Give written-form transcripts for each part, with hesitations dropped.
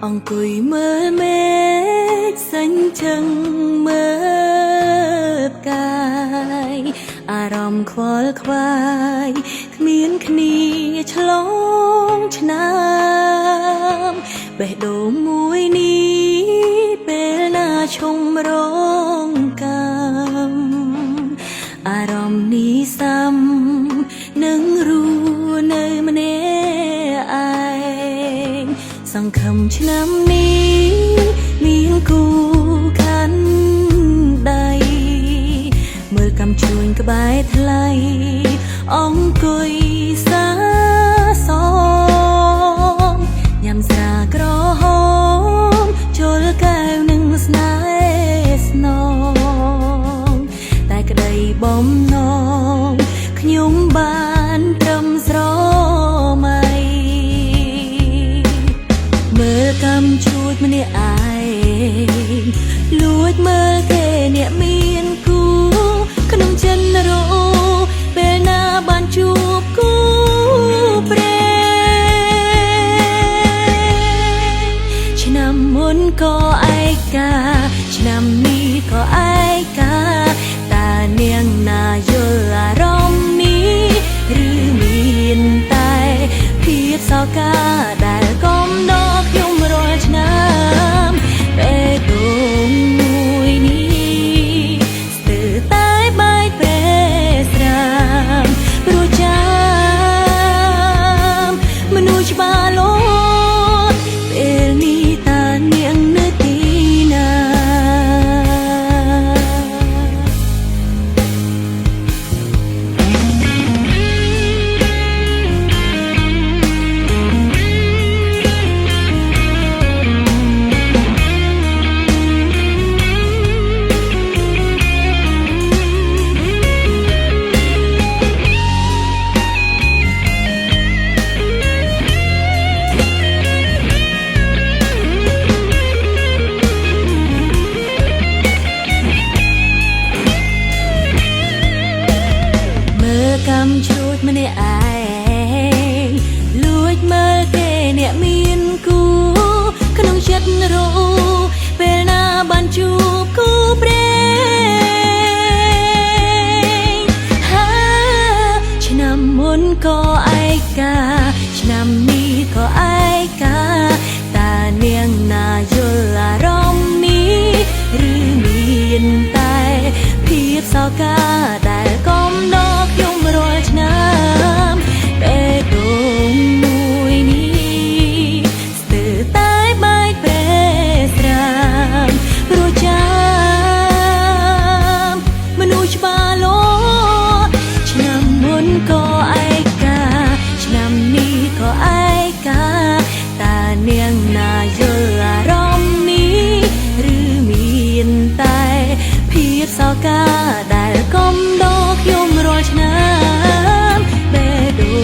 អង្គុយមើលមេឃសេញចឹងមើលផ្កាយអារម្មណ៍ខ្វល់ខ្វាយគ្មានគ្នាឆ្លងឆ្នាំបេះដូងមួយនេះពេលណាឈុំរងកម្មអារម្មណ៍នេះសាំនឹងរស់នៅម្នាក់ឯងសង្ឃឹមឆ្នាំនេះមានគូខាន់ដៃមើលកំជួញក្បែរថ្លៃអង្គុយសាសមញ៉ាំស្រាក្រហមជុលកែវនឹងស្នេហ៍ស្នងតែក្តីបំណងខ្ញុំបានត្រឹមស្រមៃមើលកំជួចម្នាក់ឯងលួចមើលគេអ្នកមានគូក្នុងចិនរោពេលណាបានជួបគូព្រេងឆ្នាំមុនក៏ឯកាឆ្នាំនេះក៏ឯកាតានាងណាយល់អារម្មណ៍នេះឬមានតែភាពសោកាដែលកំដរខ្ញុំរាល់ឆ្នាំបេះដូងមួយនេះស្ទើរតែបែកប្រេស្រាមព្រោះចាំមនុស្សច្បាស់លាស់ពេលនេះតានាងនៅទីណាកំជួចម្នាក់ឯងលួចមើលគេអ្នកមានគូក្នុងចិត្តរោពេលណាបានជួបគូព្រេងឆ្នាំមុនក៏ឯកាឆ្នាំនេះក៏ឯកាតានាងណាយល់អារម្មណ៍នេះឬមានតែភាពសោកាដែលកំដរខ្ញុំរាល់ឆ្នាំបេះដូងមួយនេះស្ទើរតែបែកប្រេស្រាមព្រោះចាំមនុស្សច្បាស់លាស់ឆ្នាំមុនក៏ឯកាឆ្នាំនេះក៏ឯកាតានាងណាយល់អារម្មណ៍នេះឬមានតែភាពសោកាដែលកំដរខ្ញុំរាល់ឆ្នាំបេះដូ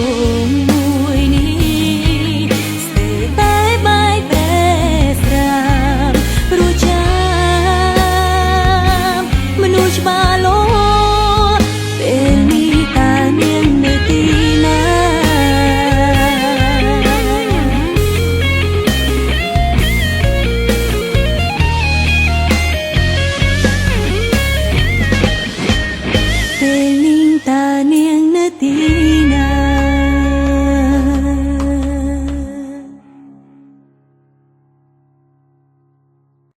ងមួយនេះស្ទើរតែបែកប្រេស្រាមព្រោះចាំមនុស្សច្បាស់លាស់ពេលនេះតានាងនៅទីណាពេលនេះតានាងនៅទី